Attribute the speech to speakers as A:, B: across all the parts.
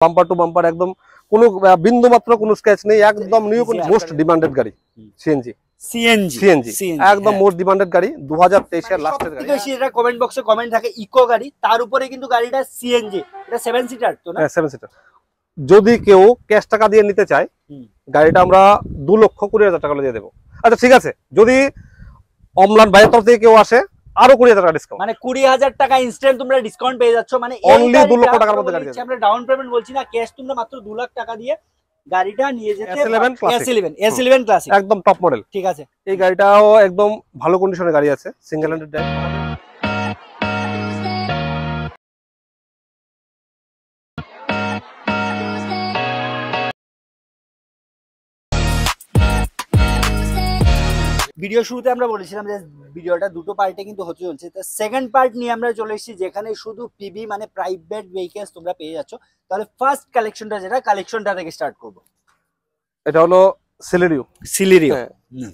A: Bumper to bumper একদম কোনো বিন্দু মাত্র কোনো স্ক্র্যাচ নেই, একদম নিউ মোস্ট ডিমান্ডেড গাড়ি সিএনজি একদম মোস্ট ডিমান্ডেড গাড়ি 2023 এর লাস্টের গাড়ি।
B: এটা কমেন্ট বক্সে কমেন্ট থাকে ইকো গাড়ি, তার উপরে কিন্তু গাড়িটা সিএনজি, এটা 7 সিটার তো না?
A: হ্যাঁ 7 সিটার। যদি কেউ ক্যাশ টাকা দিয়ে নিতে চায় গাড়িটা আমরা 2,20,000 টাকা দিয়ে দেবো। আচ্ছা ঠিক আছে, যদি অমলান ভাইয়ের তরফ থেকে কেউ আসে আরো 20,000 টাকা ডিসকাউন্ট,
B: মানে 20,000 টাকা ইনস্ট্যান্ট তোমরা ডিসকাউন্ট পেয়ে যাচ্ছ। মানে
A: অনলি 2 লক্ষ টাকার মধ্যে গাড়ি আছে।
B: আমরা ডাউন পেমেন্ট বলছি না, ক্যাশ তোমরা মাত্র 2 লাখ টাকা দিয়ে গাড়িটা নিয়ে যেতে S11 ক্লাসিক
A: একদম টপ মডেল।
B: ঠিক আছে,
A: এই গাড়িটাও একদম ভালো কন্ডিশনের গাড়ি আছে, সিঙ্গেল হ্যান্ডেড ড্রাইভ।
B: ভিডিও শুরুতে আমরা বলেছিলাম যে ভিডিওটা দুটো পার্টে কিন্তু হতে চলছে। তো সেকেন্ড পার্ট নিয়ে আমরা চলে এসেছি, যেখানে শুধু পিবি মানে প্রাইভেট ভেহিকলস তোমরা পেয়ে যাচ্ছ। তাহলে ফার্স্ট কালেকশনটা কালেকশনটা থেকে স্টার্ট করব।
A: এটা হলো সেলেরিও।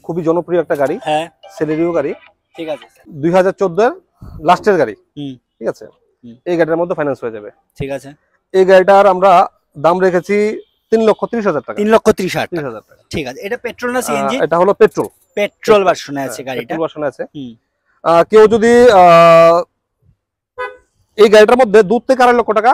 A: খুবই জনপ্রিয় একটা গাড়ি।
B: হ্যাঁ,
A: সেলেরিও গাড়ি।
B: ঠিক আছে,
A: 2014 এর লাস্টের গাড়ি। ঠিক আছে, এই গাড়িটার মধ্যে ফাইন্যান্স হয়ে যাবে।
B: ঠিক আছে,
A: এই গাড়িটার আমরা দাম রেখেছি 3,30,000 টাকা।
B: 3,30,000 টাকা। ঠিক আছে, এটা পেট্রোল না সিএনজি?
A: এটা হলো পেট্রোল
B: ভার্সনে আছে গাড়িটা।
A: পেট্রোল ভার্সনে আছে। কেউ যদি এই গাড়িটার মধ্যে 2 থেকে 2.5 লক্ষ টাকা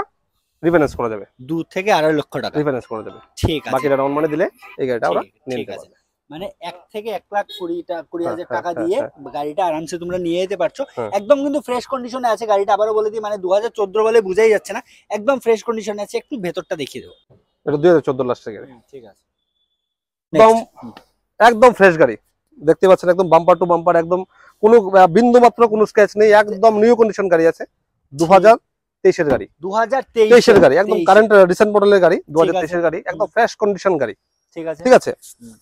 A: রিফাইন্যান্স করা যাবে।
B: 2 থেকে 2.5 লক্ষ টাকা
A: রিফাইন্যান্স করা যাবে।
B: ঠিক আছে,
A: বাকিটা ডাউন মানে দিলে এই গাড়িটা আমরা নিয়ে নিতে পারবো।
B: মানে 1 থেকে 1,20,000 টাকা দিয়ে গাড়িটা আরামসে তোমরা নিয়ে যেতে পারছো। একদম কিন্তু ফ্রেশ কন্ডিশনে আছে গাড়িটা। আবারও বলে দিই, মানে 2014 বলে বুঝাই যাচ্ছে না, একদম ফ্রেশ কন্ডিশনে আছে। একটু ভেতরটা দেখিয়ে দেবো।
A: এটা 2014 লাস্টের গাড়ি।
B: ঠিক আছে,
A: একদম ফ্রেশ গাড়ি দেখতে পাচ্ছেন, একদম বাম্পার টু বাম্পার, একদম কোনো বিন্দু মাত্র কোনো স্ক্র্যাচ নেই, একদম নিউ কন্ডিশন গাড়ি আছে। 2023 এর গাড়ি। 2023 এর গাড়ি, একদম কারেন্ট রিসেন্ট মডেলের গাড়ি। 2023 এর গাড়ি, একদম ফ্রেশ কন্ডিশন গাড়ি। ঠিক আছে, ঠিক আছে।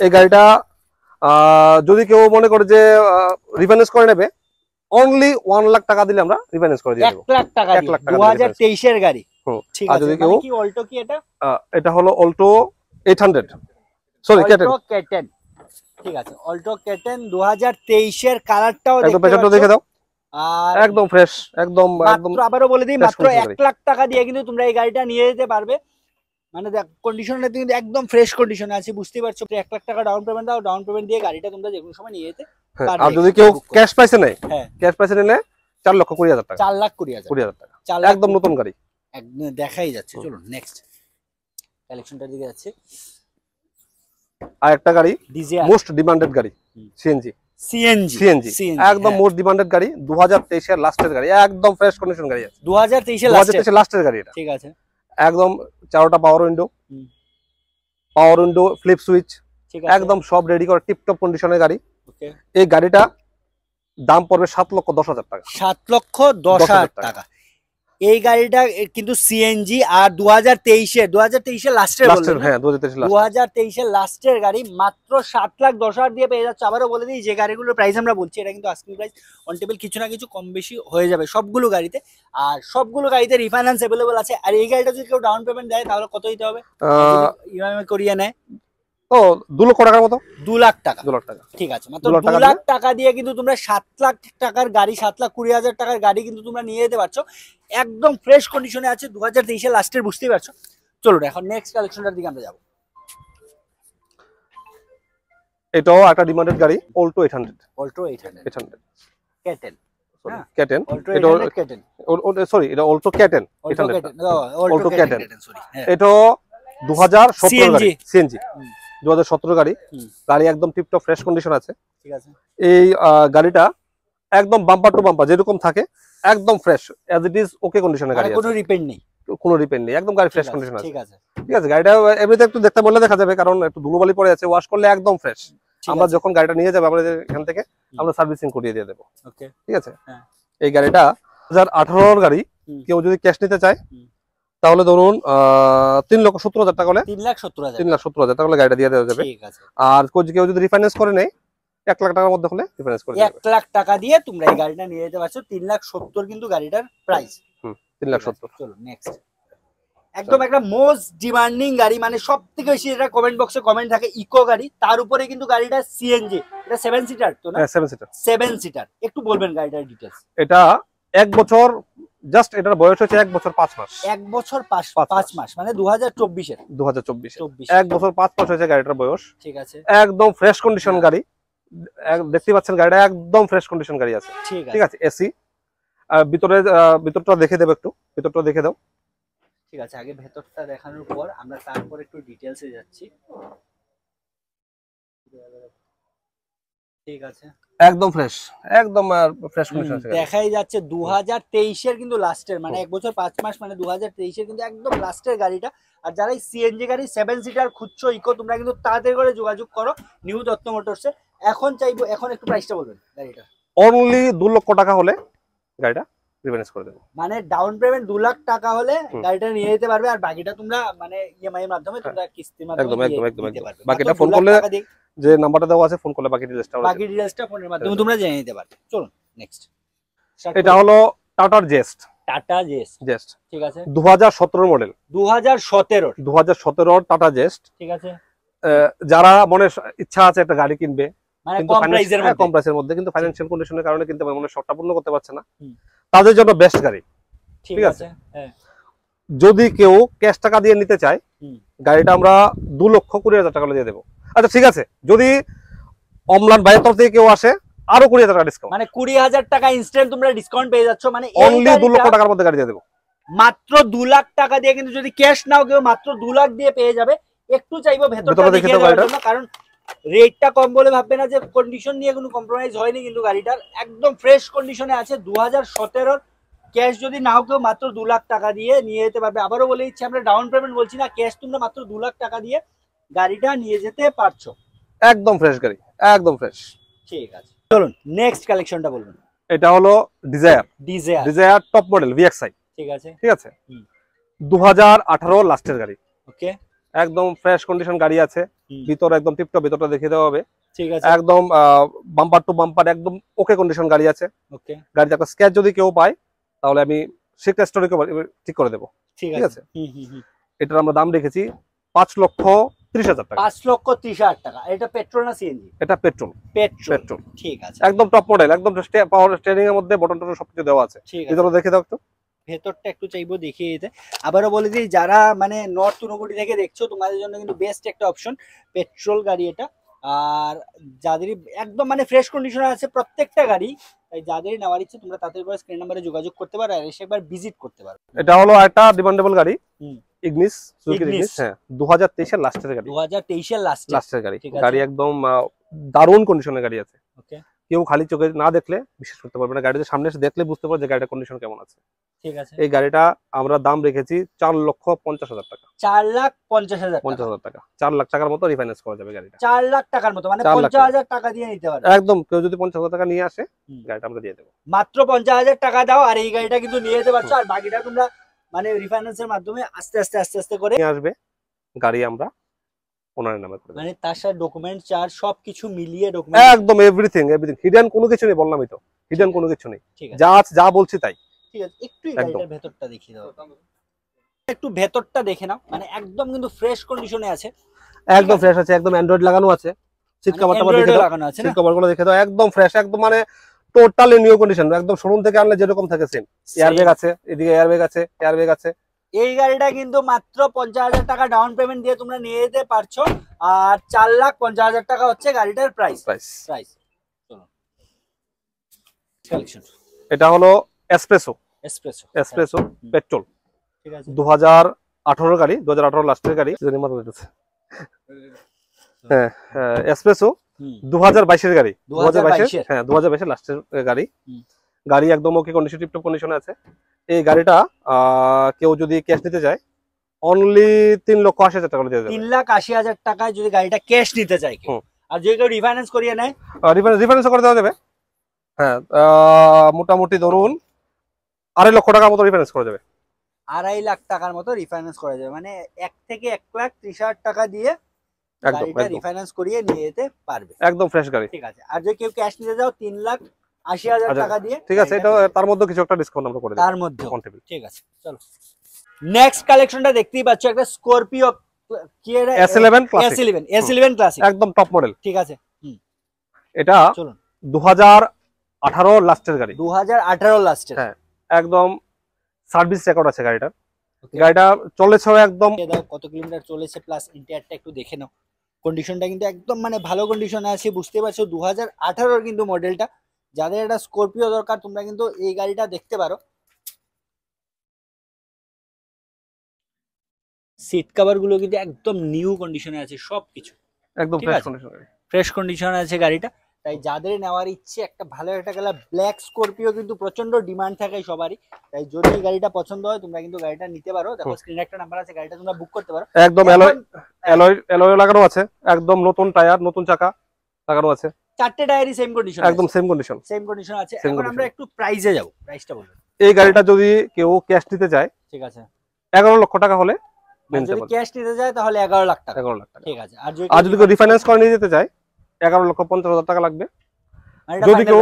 A: এই গাড়িটা যদি কেউ মনে করে যে রিফাইন্যান্স করে নেবে, অনলি 1 লাখ টাকা দিলে আমরা রিফাইন্যান্স করে দিয়ে দেব।
B: 1 লাখ টাকা 2023 এর গাড়ি। ঠিক আছে, যদি কেউ কি অল্টো, কি
A: এটা হলো অল্টো 800, সরি
B: কেটেন। ঠিক আছে, অল্টো কেটেন 2023 এর কালারটাও
A: একদম পেছনটা দেখে দাও। আর একদম ফ্রেশ, একদম
B: আবারও বলে দিই, মাত্র 1 লাখ টাকা দিয়ে কিন্তু তোমরা এই গাড়িটা নিয়ে যেতে পারবে। মানে দেখ কন্ডিশনটা কিন্তু একদম ফ্রেশ কন্ডিশনে আছে, বুঝতেই পারছো। 1 লাখ টাকা ডাউন পেমেন্ট দাও, ডাউন পেমেন্ট দিয়ে গাড়িটা তোমরা যে কোনো সময় নিয়ে যেতে পারবে।
A: আর যদি কেউ ক্যাশ পয়সা নেয়, ক্যাশ পয়সা নিলে 4,20,000 টাকা।
B: 4,20,000
A: টাকা, একদম নতুন গাড়ি,
B: একদম দেখাই যাচ্ছে। চলুন নেক্সট কালেকশনটার দিকে যাচ্ছে।
A: আর একটা গাড়ি মোস্ট ডিমান্ডেড গাড়ি, সিএনজি একদম মোস্ট ডিমান্ডেড গাড়ি। 2023 এর লাস্টের গাড়ি, একদম ফ্রেশ কন্ডিশন গাড়ি আছে।
B: 2023 এর
A: লাস্টের গাড়ি এটা।
B: ঠিক আছে,
A: একদম 4টা পাওয়ার উইন্ডো, ফ্লিপ সুইচ, একদম সব রেডি করে টিপটপ কন্ডিশনের গাড়ি। এই গাড়িটা দাম পড়বে 7,10,000 টাকা।
B: 7,10,000 টাকা। এই গাড়িটা কিন্তু সিএনজি, আর 2023 এর লাস্টের,
A: হ্যাঁ 2023
B: এর লাস্টের গাড়ি, মাত্র 7,10,000 দিয়ে পেয়ে যাচ্ছে। আবারও বলে দিই, যে গাড়িগুলোর প্রাইস আমরা বলছি এটা কিন্তু আস্কিং প্রাইস, অন টেবিল কিছু না কিছু কম বেশি হয়ে যাবে সবগুলো গাড়িতে। আর সবগুলো গাড়িতে রিফাইন্যান্স अवेलेबल আছে। আর এই গাড়িটা যদি কেউ ডাউন পেমেন্ট দেয় তাহলে কত দিতে হবে? ইএমআই করিয়ে নেয়
A: 2 লক্ষ টাকার মতো।
B: 2 লাখ টাকা। ঠিক আছে, মাত্র 2 লাখ টাকা দিয়ে কিন্তু তোমরা 7 লাখ টাকার গাড়ি, 7,20,000 টাকার গাড়ি কিন্তু তোমরা নিয়ে যেতে পারছো। একদম ফ্রেশ কন্ডিশনে আছে, 2023 এর লাস্টের, বুঝতেই পারছো। চলুন এখন নেক্সট কালেকশনটার দিকে আমরা যাব।
A: এটাও একটা ডিমান্ডেড গাড়ি, অল্টো 800। কেটেন। সরি, এটা অল্টো কেটেন 800। অল্টো কেটেন, এটা 2017 গাড়ি, সিএনজি 2017 গাড়ি। গাড়ি একদম টিপটপ ফ্রেশ কন্ডিশন আছে। ঠিক আছে, এই গাড়িটা একদম বাম্পার টু বাম্পার যেরকম থাকে, একদম ফ্রেশ অ্যাজ ইট ইজ, ওকে কন্ডিশনের গাড়ি,
B: কোনো রিপেয়ার নেই,
A: একদম গাড়ি ফ্রেশ কন্ডিশন আছে। ঠিক আছে, গাড়িটা এমনিতে একটু দেখতে বললে দেখা যাবে, কারণ একটু ধুলোবালি পড়ে আছে, ওয়াশ করলে একদম ফ্রেশ। আমরা যখন গাড়িটা নিয়ে যাবো আমাদের এখান থেকে আমরা সার্ভিসিং করিয়ে দিয়ে দেবো। ঠিক আছে, এই গাড়িটা 2018 গাড়ি। কেউ যদি ক্যাশ নিতে চায় তাহলে ধরুন 3,70,000 টাকা হলে 3,70,000 টাকা হলে গাড়িটা দিয়ে দেওয়া যাবে। আর কেউ যদি রিফাইন্যান্স করে নেয় 1 লাখ টাকার মধ্যে হলে রিফাইন্যান্স করে
B: 1 লাখ টাকা দিয়ে তোমরা এই গাড়িটা নিয়ে যেতে পারছো। 3,70,000 কিন্তু গাড়িটার প্রাইস।
A: 3,70,000।
B: চলো নেক্সট, একদম একটা মোস্ট ডিমান্ডিং গাড়ি, মানে সবথেকে বেশি এটা কমেন্ট বক্সে কমেন্ট থাকে ইকো গাড়ি, তার উপরে কিন্তু গাড়িটা সিএনজি। এটা 7 সিটার তো না?
A: 7 সিটার।
B: 7 সিটার। একটু বলবেন গাড়িটার ডিটেইলস।
A: এটা 1 বছর জাস্ট এটার বয়স হচ্ছে 1 বছর 5 মাস।
B: 1 বছর 5 মাস মানে 2024 এর
A: 2024 1 বছর 5 মাস হয়েছে গাড়িটার বয়স।
B: ঠিক আছে,
A: একদম ফ্রেশ কন্ডিশন গাড়ি, দেখতে পাচ্ছেন গাড়িটা একদম ফ্রেশ কন্ডিশন গাড়ি আছে। ঠিক আছে, এসি। ভিতরটা দেখে দেব, একটু ভিতরটা দেখে দাও।
B: ঠিক আছে, আগে ভেতরটা দেখানোর পর আমরা তারপর একটু ডিটেইলসে যাচ্ছি। ঠিক আছে,
A: একদম ফ্রেশ, একদম ফ্রেশ কন্ডিশন আছে।
B: দেখাই যাচ্ছে 2023 এর কিন্তু লাস্টের, মানে 1 বছর 5 মাস মানে 2023 এর কিন্তু একদম লাস্টের গাড়িটা। আর যারা এই সিএনজি গাড়ি 7 সিটার খুঁজছো ইকো, তোমরা কিন্তু তাড়াতাড়ি করে যোগাযোগ করো নিউ দত্ত মোটরসে। এখন চাইবো, এখন একটু প্রাইসটা বলবেন গাড়িটা।
A: অনলি 2 লক্ষ টাকা হলে গাড়িটা রিফাইন্যান্স করে দেবো।
B: মানে ডাউন পেমেন্ট 2 লাখ টাকা হলে গাড়িটা নিয়ে যেতে পারবে, আর বাকিটা তোমরা মানে ইএমআই এর মাধ্যমে তোমরা কিস্তির মাধ্যমে দিতে পারবে।
A: বাকিটা ফোন করলে, যে নাম্বারটা দেওয়া আছে ফোন করলে বাকি ডিটেইলসটা
B: ফোনের মাধ্যমে তোমরা জেনে নিতে পারবে। চলুন নেক্সট।
A: এটা হলো টাটার জেস্ট।
B: টাটা জেস্ট, ঠিক আছে,
A: 2017 মডেল। 2017 টাটা জেস্ট,
B: ঠিক আছে।
A: যারা মনে ইচ্ছা আছে একটা গাড়ি কিনবে,
B: মানে কম
A: প্রাইসের মধ্যে, কিন্তু ফাইন্যান্সিয়াল কন্ডিশনের কারণে কিন্তু মনে শর্তটা পূর্ণ করতে পারছে না, তাদের জন্য বেস্ট গাড়ি। ঠিক আছে, যদি কেউ ক্যাশ টাকা দিয়ে নিতে চায় গাড়িটা আমরা 2,20,000 টাকা দিয়ে দেবো। আচ্ছা ঠিক আছে, যদি অমলান ভাইয়ের তরফ থেকে কেউ আসে আরো 20,000 টাকা ডিসকাউন্ট,
B: মানে 20,000 টাকা ইনস্ট্যান্ট তোমরা ডিসকাউন্ট পেয়ে যাচ্ছ। মানে
A: অনলি 2 লক্ষ টাকার মধ্যে গাড়ি দিয়ে দেবো,
B: মাত্র 2 লাখ টাকা দিয়ে। কিন্তু যদি ক্যাশ নাও কেউ মাত্র 2 লাখ দিয়ে পেয়ে যাবে। একটু চাইবো ভেতরটা দেখে দেওয়ার জন্য, কারণ রেটটা কম বলে ভাববে না যে কন্ডিশন নিয়ে কোনো কম্প্রোমাইজ হয়নি, কিন্তু গাড়িটার একদম ফ্রেশ কন্ডিশনে আছে। 2017 ক্যাশ যদি নাও কেউ মাত্র 2 লাখ টাকা দিয়ে নিয়ে যেতে পারবে। আবারও বলে দিচ্ছি, আমরা ডাউন পেমেন্ট বলছি না, ক্যাশ তোমরা মাত্র 2 লাখ টাকা দিয়ে গাড়িটা নিয়ে যেতে পারছো।
A: একদম ফ্রেশ গাড়ি, একদম ফ্রেশ।
B: ঠিক আছে, চলুন নেক্সট কালেকশনটা বলুন।
A: এটা হলো ডিজায়ার টপ মডেল VXI।
B: ঠিক আছে,
A: ঠিক আছে, 2018 লাস্টের গাড়ি।
B: ওকে,
A: একদম ফ্রেশ কন্ডিশন গাড়ি আছে, ভিতর একদম টিপটপ, ভিতরটা দেখে দেওয়া হবে।
B: ঠিক আছে,
A: একদম বাম্পার টু বাম্পার একদম ওকে কন্ডিশন গাড়ি আছে।
B: ওকে,
A: গাড়িতে একটা স্ক্র্যাচ যদি কেউ পায় তাহলে আমি সেটা স্টোরিকে ঠিক করে দেবো। ঠিক আছে, এটার আমরা দাম রেখেছি 5,30,000 টাকা।
B: 5,30,000 টাকা। এটা পেট্রোল না সিএনজি?
A: এটা পেট্রোল।
B: ঠিক আছে,
A: একদম টপ মডেল, একদম পাওয়ার স্টিয়ারিং এর মধ্যে বটন টটন সবকিছু দেওয়া আছে। ভিতরে দেখে দাও একটু,
B: ভেতরটা একটু চাইবো দেখিয়ে দিতে। আবারও বলে দিই, যারা মানে নর্থ ঊনকোটি থেকে দেখছো তোমাদের জন্য কিন্তু বেস্ট একটা অপশন পেট্রোল গাড়ি এটা। আর যাদের একদম মানে ফ্রেশ কন্ডিশনে আছে প্রত্যেকটা গাড়ি, তাই যাদের নেওয়ার ইচ্ছে তোমরা তাদের উপর স্ক্রিন নাম্বারে যোগাযোগ করতে পারো আর এসে একবার ভিজিট করতে পারো।
A: এটা হলো একটা ডিমান্ডেবল গাড়ি, ইগনিস, সুজুকি ইগনিস। হ্যাঁ, 2023 এর লাস্টের গাড়ি।
B: 2023 এর লাস্টের গাড়ি।
A: গাড়ি একদম দারুণ কন্ডিশনের গাড়ি আছে।
B: ওকে,
A: কেউ খালি চোখে না দেখলে বিশ্বাস করতে পারবে না, গাড়িতে সামনে এসে দেখলে বুঝতে পারবে যে গাড়িটার কন্ডিশন কেমন আছে।
B: ঠিক আছে,
A: এই গাড়িটা আমরা দাম রেখেছি 4,50,000 টাকা।
B: 4,50,000
A: টাকা, 4 লাখ টাকার মতো রিফাইন্যান্স করা যাবে গাড়িটা।
B: 4 লাখ টাকার মতো, মানে 50,000 টাকা দিয়ে নিতে পারবে।
A: একদম, কেউ যদি 50,000 টাকা নিয়ে আসে গাড়িটা আমরা দিয়ে দেবো।
B: মাত্র 50,000 টাকা দাও আর এই গাড়িটা কিন্তু নিয়ে যেতে পারছো। আর বাকিটা তোমরা মানে রিফাইন্যান্সের মাধ্যমে আস্তে আস্তে করে
A: নিয়ে আসবে গাড়ি, আমরা ওনারের নামে করে দেব।
B: মানে তার সাথে ডকুমেন্ট চার্জ সবকিছু মিলিয়ে ডকুমেন্ট
A: একদম এভরিথিং হিডেন কোনো কিছু নেই, বললামই তো, হিডেন কোনো কিছু নেই, যা বলছি তাই।
B: ঠিক আছে, একটু এই গাড়িটার ভেতরটা দেখিয়ে দাও, একটু ভেতরটা দেখে নাও। মানে একদম কিন্তু ফ্রেশ কন্ডিশনে আছে,
A: একদম ফ্রেশ আছে, একদম অ্যান্ড্রয়েড লাগানো আছে। সিট কভারটা দেখে দাও, সিট কভারগুলো দেখে দাও, একদম ফ্রেশ, একদম মানে টোটালি নিউ কন্ডিশন, একদম শোরুম থেকে আনলে যেরকম থাকে সেম। এয়ারব্যাগ আছে, এদিকে এয়ারব্যাগ আছে।
B: এই গাড়িটা কিন্তু মাত্র 50,000 টাকা ডাউন পেমেন্ট দিয়ে তোমরা নিয়ে যেতে পারছো। আর 4,50,000 টাকা হচ্ছে গাড়িটার প্রাইস।
A: এটা হলো এসপ্রেসো পেট্রোল।
B: ঠিক আছে,
A: 2018 গাড়ি, 2018 লাস্টের গাড়ি। হ্যাঁ, এসপ্রেসো 2022 এর গাড়ি, 2022 হ্যাঁ 2022 এর লাস্টের গাড়ি। গাড়ি একদম ওকে কন্ডিশন, টিপটপ কন্ডিশনে আছে। এই গাড়িটা কেউ যদি ক্যাশ নিতে চায় অনলি 3,80,000 টাকা দিয়ে দেবে।
B: 3,80,000 টাকায় যদি গাড়িটা ক্যাশ নিতে চায় কেউ, আর যদি কেউ রিফাইন্যান্স করিয়ে নেয়
A: রিফাইন্যান্স করে দেওয়া যাবে। হ্যাঁ, মোটামুটি ধরুন 2.5 লক্ষ টাকার মতো রিফাইন্যান্স করা যাবে।
B: 2.5 লাখ টাকার মতো রিফাইন্যান্স করা যাবে, মানে 1 থেকে 1,30,000 টাকা দিয়ে গাড়িটা রিফাইন্যান্স করিয়ে নিয়ে যেতে পারবে।
A: একদম ফ্রেশ গাড়ি।
B: ঠিক আছে, আর যদি কেউ ক্যাশ নিতে যাও 3,80,000 টাকা দিয়ে।
A: ঠিক আছে, এটা তার মধ্যে কিছু একটা ডিসকাউন্ট আমরা করে দেব
B: তার মধ্যে। ঠিক আছে, চলো নেক্সট কালেকশনটা দেখতেই পাচ্ছ, একটা স্করপিও কি এটা
A: S11
B: ক্লাসিক,
A: একদম টপ মডেল।
B: ঠিক আছে,
A: এটা চলুন 2018 লাস্টের গাড়ি।
B: 2018 লাস্টের।
A: হ্যাঁ, একদম সার্ভিস রেকর্ড আছে গাড়িটার। গাড়িটা চলেছে একদম,
B: কত কিলোমিটার চলেছে প্লাস ইন্টেরিয়রটা একটু দেখে নাও। কন্ডিশনটা কিন্তু একদম মানে ভালো কন্ডিশনে আছে, বুঝতে পারছো 2018 কিন্তু মডেলটা। যাদের একটা স্করপিও দরকার তোমরা কিন্তু এই গাড়িটা দেখতে পারো। সিট কভার গুলো কিন্তু একদম নিউ কন্ডিশনে আছে, সবকিছু
A: একদম ফ্রেশ কন্ডিশন,
B: ফ্রেশ কন্ডিশনে আছে গাড়িটা। তাই যাদের নেওয়ার ইচ্ছে একটা ভালো একটা কালার ব্ল্যাক স্করপিও কিন্তু প্রচন্ড ডিমান্ড থাকে সবারই। তাই যদি গাড়িটা পছন্দ হয় তোমরা কিন্তু গাড়িটা নিতে পারো। দেখো স্ক্রিনে একটা নাম্বার আছে, গাড়িটা তোমরা বুক করতে পারো।
A: একদম অ্যালয় লাগানো আছে, একদম নতুন টায়ার, নতুন চাকা লাগানো আছে,
B: চারটে টায়ারই সেম কন্ডিশন,
A: একদম সেম কন্ডিশন
B: আছে। এখন আমরা একটু প্রাইসে যাব, প্রাইসটা বলুন।
A: এই গাড়িটা যদি কেউ ক্যাশ নিতে চায়,
B: ঠিক আছে,
A: 11 লক্ষ টাকা হলে
B: যদি ক্যাশ নিতে যায় তাহলে 11 লাখ টাকা,
A: 11 লাখ টাকা।
B: ঠিক আছে।
A: আর যদি কেউ রিফাইন্যান্স করে নিয়ে যেতে চায় 11,50,000 টাকা লাগবে। যদি কেউ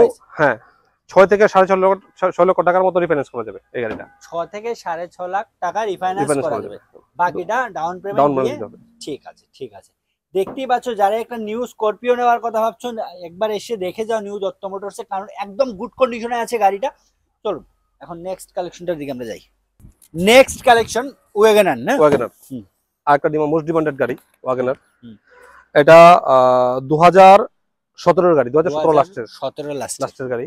A: 6 থেকে 6.5 লক্ষ টাকার মতো রিফাইন্যান্স করা যাবে এই গাড়িটা।
B: 6 থেকে 6.5 লাখ টাকা রিফাইন্যান্স করা যাবে, বাকিটা ডাউন পেমেন্ট দিয়ে। ঠিক আছে, ঠিক আছে। দেখতেই পাচ্ছ যারা একটা নিউ স্করপিও নেওয়ার কথা ভাবছো একবার এসে দেখে যাও নিউ দত্ত মোটরসে, কারণ একদম গুড কন্ডিশনে আছে গাড়িটা। চলুন এখন নেক্সট কালেকশনটার দিকে আমরা যাই। নেক্সট কালেকশন ওয়াগনার, না?
A: ওয়াগনার আরেকটা মোস্ট ডিমান্ডেড গাড়ি ওয়াগনার। এটা 2017 গাড়ি, 2017 লাস্টের গাড়ি।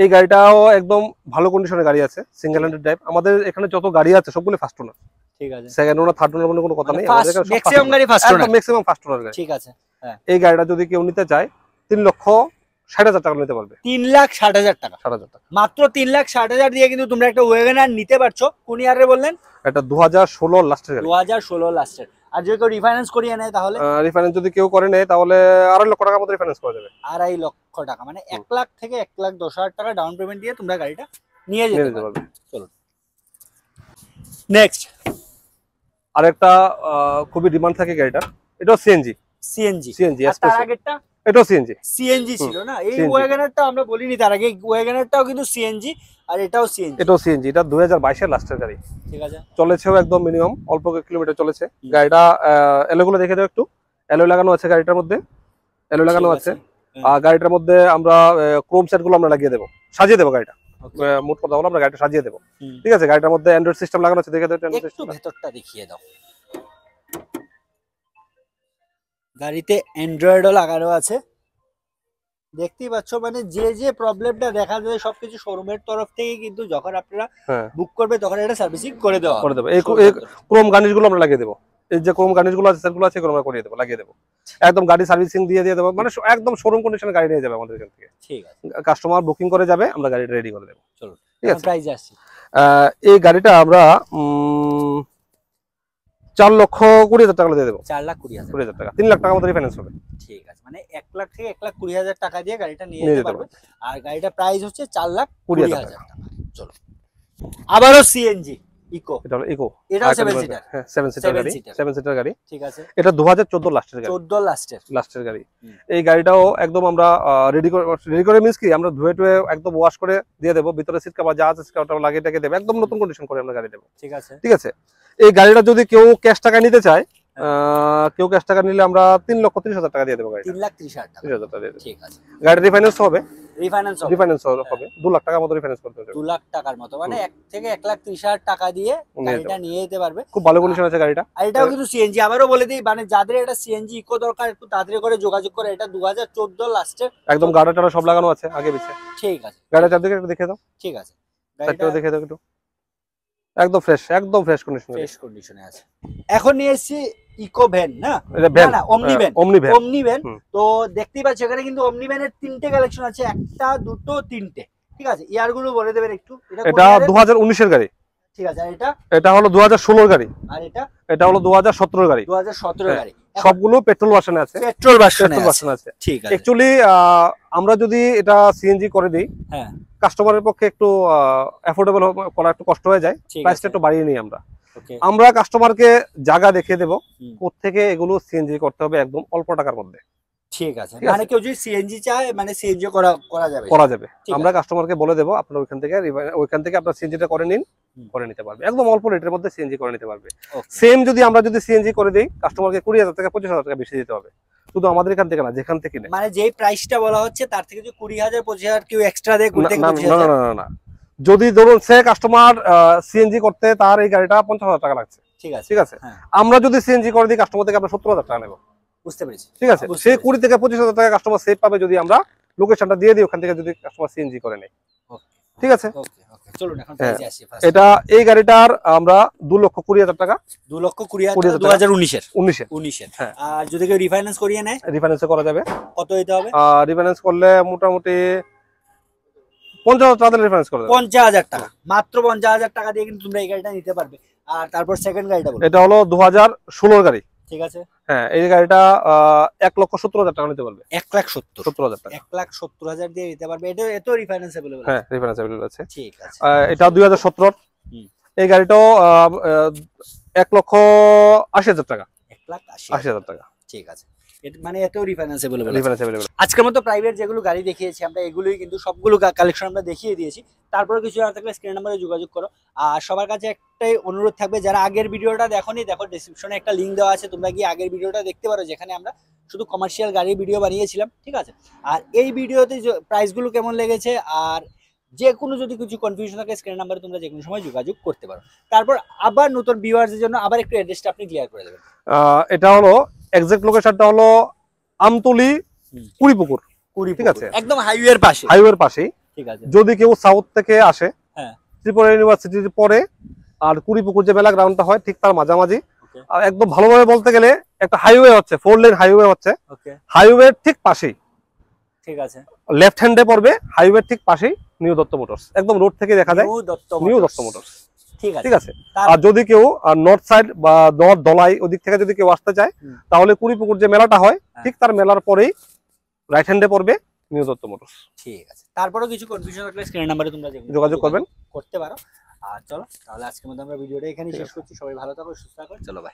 A: এই গাড়িটাও একদম ভালো কন্ডিশনের গাড়ি আছে, সিঙ্গেল হ্যান্ডেড ড্রাইভ। আমাদের এখানে যত গাড়ি আছে সবগুলো ফার্স্ট ওনার,
B: ঠিক আছে।
A: সেকেন্ড ওনার, থার্ড ওনার কোনো কথা নেই,
B: ম্যাক্সিমাম গাড়ি first owner,
A: maximum first owner গাড়ি,
B: ঠিক আছে। হ্যাঁ,
A: এই গাড়িটা যদি কেউ নিতে চায় 3,60,000 টাকা নিতে পারবে।
B: 3,60,000 টাকা,
A: 60,000 টাকা
B: মাত্র 3,60,000 দিয়ে কিন্তু তোমরা একটা ওয়াগনার নিতে পারছো। কোন ইয়ারে বললেন?
A: এটা 2016 লাস্টের গাড়ি,
B: 2016 লাস্টের। আর যদি কেউ রিফাইন্যান্স করিয়ে নেয় তাহলে
A: রিফাইন্যান্স যদি কেউ করে নেয় তাহলে 2.5 লক্ষ টাকার মতো রিফাইন্যান্স করা যাবে।
B: 2.5 লক্ষ টাকা, মানে 1 লাখ থেকে 1,10,000 টাকা ডাউন পেমেন্ট দিয়ে তোমরা গাড়িটা নিয়ে যেতে পারবে। চলো নেক্সট
A: আরেকটা খুবই ডিমান্ড থাকে গাড়িটা, এটাও সিএনজি।
B: আর তার আগেরটা
A: এটাও সিএনজি
B: ছিল না? এই ওয়াগনারটা আমরা বলিনি তার আগে, ওয়াগনারটাও কিন্তু সিএনজি আর এটাও সিএনজি।
A: এটা 2022 এর লাস্টের গাড়ি,
B: ঠিক আছে।
A: চলেছেও একদম মিনিমাম অল্প কিলোমিটার চলেছে। গাড়িটা এলোগুলো দেখে দাও একটু, এলো লাগানো আছে গাড়িটার মধ্যে, এলো লাগানো আছে। আর গাড়িটার মধ্যে আমরা ক্রোম সেট গুলো আমরা লাগিয়ে দেবো, সাজিয়ে দেবো গাড়িটা। মোট কথা হলো আমরা গাড়িটা সাজিয়ে দেবো, ঠিক আছে। গাড়িটার মধ্যে অ্যান্ড্রয়েড সিস্টেম লাগানো আছে, দেখে দাও
B: একটু ভেতরটা দেখিয়ে দাও। গাড়িতে অ্যান্ড্রয়েডও লাগানো আছে, দেখতেই পাচ্ছ। মানে যে প্রবলেমটা দেখা যায় সবকিছু শোরুমের তরফ থেকে কিন্তু যখন আপনারা বুক করবে তখন এটা সার্ভিসিং করে দেবো। এই
A: ক্রোম গার্নিশগুলো আমরা লাগিয়ে দেবো, এই যে ক্রোম গার্নিশগুলো আছে সেগুলো আছে, আমরা করিয়ে দেবো, লাগিয়ে দেবো। একদম গাড়ি সার্ভিসিং দিয়ে দেবো, মানে একদম শোরুম কন্ডিশনে গাড়ি নিয়ে যাবে আমাদের এখান থেকে।
B: ঠিক আছে,
A: কাস্টমার বুকিং করে যাবে, আমরা গাড়িটা রেডি করে দেবো।
B: চলো
A: ঠিক আছে।
B: প্রাইস আসছে,
A: এই গাড়িটা আমরা 4,20,000 টাকা দিয়ে দেবো।
B: 4,20,000
A: টাকা, 3 লাখ টাকা মতো রিফাইন্যান্স হবে।
B: ঠিক আছে, মানে 1 লাখ থেকে 1,20,000 টাকা দিয়ে গাড়িটা নিয়ে যেতে পারবে। আর গাড়িটা প্রাইস হচ্ছে 4,20,000 টাকা। চলো আবারও সিএনজি ইকো, এটা হলো ইকো, এটাও 7 সিটার। হ্যাঁ 7 সিটার গাড়ি, 7 সিটার গাড়ি, ঠিক আছে। এটা 2014 লাস্টের গাড়ি, 14 লাস্টের গাড়ি। এই গাড়িটাও একদম আমরা রেডি করে মিন্স কি আমরা ধুয়ে টুয়ে একদম ওয়াশ করে দিয়ে দেবো। ভিতরে সিট কভার যা আছে সিট কভারটা লাগিয়ে টাকে দেবো, একদম নতুন কন্ডিশন করে আমরা গাড়ি দেবো। ঠিক আছে, ঠিক আছে। এই গাড়িটা যদি কেউ ক্যাশ টাকা নিতে চায়, কেউ ক্যাশ টাকা নিলে আমরা 3,30,000 টাকা দিয়ে দেবো গাড়ি, 3,30,000 টাকা দিয়ে দেবো। ঠিক আছে। গাড়ি রিফাইন্যান্স হবে, রিফাইন্যান্স হবে 2 লাখ টাকার মতো রিফাইন্যান্স করতে হবে, 2 লাখ টাকার মতো, মানে 1 থেকে 1,30,000 টাকা দিয়ে গাড়িটা নিয়ে যেতে পারবে। খুব ভালো কন্ডিশন আছে গাড়িটা। আর এটাও কিন্তু সিএনজি। আবারও বলে দিই, মানে যাদের এটা সিএনজি ইকো দরকার একটু তাড়াতাড়ি করে যোগাযোগ করে। এটা 2014 লাস্টের, একদম গাড়িটা সব লাগানো আছে আগে পিছে। ঠিক আছে, গাড়িটা চারদিকে একটু দেখে দাও। ঠিক আছে, গাড়িটা দেখে দাও একটু, একদম ফ্রেশ কন্ডিশনে আছে। এখন নিয়ে এসেছি ইকো ভ্যান, না ওমনি ভ্যান। তো দেখতেই পাচ্ছ এখানে কিন্তু ওমনি ভ্যানের 3টে কালেকশন আছে, 1টা 2টো 3টে। ঠিক আছে, ইয়ার গুলো বলে দেবেন একটু। এটা 2019 এর গাড়ি, ঠিক আছে। আর এটা হলো 2016 গাড়ি, আর এটা হলো 2017 গাড়ি, 2017 গাড়ি। সবগুলো পেট্রোল ভার্সনে আছে, পেট্রোল ভার্সনে আছে। ঠিক আছে। অ্যাকচুয়ালি আমরা যদি এটা সিএনজি করে দেই, হ্যাঁ, কাস্টমারের পক্ষে একটু অ্যাফোর্ডেবল করা একটু কষ্ট হয়ে যায়, প্রাইসটা একটু বাড়িয়ে নিই আমরা কাস্টমারকে জায়গা দেখিয়ে দেবো কোত্থেকে এগুলো সিএনজি করতে হবে একদম অল্প টাকার মধ্যে। ঠিক আছে, মানে কেউ যদি সিএনজি চায় মানে সিএনজি করা যাবে। আমরা কাস্টমারকে বলে দেবো আপনারা ওইখান থেকে আপনারা সিএনজিটা করে নিন, করে নিতে পারবে, একদম অল্প রেটের মধ্যে সিএনজি করে নিতে পারবে। সেম যদি আমরা সিএনজি করে দিই কাস্টমারকে 20,000 থেকে 25,000 টাকা বেশি দিতে হবে, শুধু আমাদের এখান থেকে না, যেখান থেকে মানে যেই প্রাইসটা বলা হচ্ছে তার থেকে যদি 20,000 25,000 কেউ এক্সট্রা দেয়, না,
A: যদি ধরুন সে কাস্টমার সিএনজি করতে তার এই গাড়িটা 50,000 টাকা লাগছে,
B: ঠিক আছে,
A: ঠিক আছে,
B: হ্যাঁ।
A: আমরা যদি সিএনজি করে দিই কাস্টমার থেকে আমরা 70,000 টাকা নেবো,
B: বুঝতে পেরেছি,
A: ঠিক আছে। সে 20 থেকে 25,000 টাকা কাস্টমার সেভ পাবে যদি আমরা লোকেশনটা দিয়ে দিই, ওখান থেকে যদি কাস্টমার সিএনজি করে নেয়, ঠিক আছে।
B: ওকে ওকে, চলুন এখন প্রাইসে আসি। ফার্স্ট
A: এটা এই গাড়িটার আমরা 2,20,000 টাকা,
B: 2,20,000 2019 এর
A: 19 এর, হ্যাঁ।
B: আর যদি কেউ রিফাইন্যান্স করিয়ে নেয়
A: রিফাইন্যান্স করা যাবে।
B: কত দিতে হবে?
A: রিফাইন্যান্স করলে মোটামুটি 50,000 টাকা রিফাইন্যান্স করে দেবে।
B: 50,000 টাকা, মাত্র 50,000 টাকা দিয়ে কিন্তু তোমরা এই গাড়িটা নিতে পারবে। আর তারপর সেকেন্ড গাড়িটা বলো।
A: এটা হলো 2016 গাড়ি,
B: ঠিক আছে,
A: হ্যাঁ। এই গাড়িটা 1,70,000 টাকা নিতে পারবে,
B: 1,70,000
A: টাকা,
B: 1,70,000 দিয়ে নিতে পারবে। এটা এত রিফাইন্যান্স अवेलेबल
A: হ্যাঁ, রিফাইন্যান্স अवेलेबल আছে।
B: ঠিক আছে,
A: এটা 2017। এই গাড়িটাও 1,80,000 টাকা,
B: 1,80,000
A: টাকা,
B: ঠিক আছে। মানে এত রিফাইন্যান্স अवेलेबल
A: রিফাইন্যান্স अवेलेबल।
B: আজকের মতো প্রাইভেট যেগুলো গাড়ি দেখিয়েছি আমরা, এগুলোই কিন্তু সবগুলো কালেকশন আমরা দেখিয়ে দিয়েছি। তারপরে কিছু না থাকলে স্ক্রিন নাম্বারে যোগাযোগ করো। আর সবার কাছে একটাই অনুরোধ থাকবে, যারা আগের ভিডিওটা দেখোনি, দেখো ডেসক্রিপশনে একটা লিংক দেওয়া আছে, তোমরা গিয়ে আগের ভিডিওটা দেখতে পারো, যেখানে আমরা শুধু কমার্শিয়াল গাড়ির ভিডিও বানিয়েছিলাম, ঠিক আছে। আর এই ভিডিওতে প্রাইসগুলো কেমন লেগেছে আর যে কোনো যদি কিছু কনফিউশন থাকে স্ক্রিন নাম্বারে তোমরা যে কোনো সময় যোগাযোগ করতে পারো। তারপর আবার নতুন ভিউয়ার্সদের জন্য আবার একটু অ্যাড্রেসটা আপনি ক্লিয়ার করে দেবেন।
A: এটা হলো এক্সাক্ট লোকেশনটা হলো আমতলী কুড়িপুকুর, ঠিক আছে,
B: একদম হাইওয়ের পাশে,
A: হাইওয়ের পাশেই।
B: ঠিক আছে,
A: যদি কেউ সাউথ থেকে আসে,
B: হ্যাঁ,
A: ত্রিপুরা ইউনিভার্সিটির পরে আর কুড়িপুকুর যে মেলা গ্রাউন্ডটা হয় ঠিক তার মাঝামাঝি।
B: ওকে
A: আর একদম ভালোভাবে বলতে গেলে একটা হাইওয়ে হচ্ছে, 4 লেন হাইওয়ে হচ্ছে,
B: ওকে,
A: হাইওয়ের ঠিক পাশেই,
B: ঠিক আছে,
A: লেফট হ্যান্ডে পড়বে, হাইওয়ের ঠিক পাশেই নিউ দত্ত মোটরস, একদম রোড থেকে দেখা যায় নিউ দত্ত মোটরস,
B: ঠিক আছে,
A: ঠিক আছে। আর যদি কেউ নর্থ সাইড বা নর্থ দলাই ওদিক থেকে যদি কেউ আসতে চায়, তাহলে কুড়িপুকুর যে মেলাটা হয় ঠিক তার মেলার পরেই রাইট হ্যান্ডে পড়বে নিউ দত্ত মোটরস,
B: ঠিক আছে। তারপরেও কিছু কনফিউশন থাকলে স্ক্রিন নাম্বারে তোমরা
A: যোগাযোগ করবেন,
B: করতে পারো। আর চলো তাহলে আজকের মধ্যে আমরা ভিডিওটা এখানেই শেষ করছি। সবাই ভালো থাকো, সুস্থ থাকো, চলো বাই।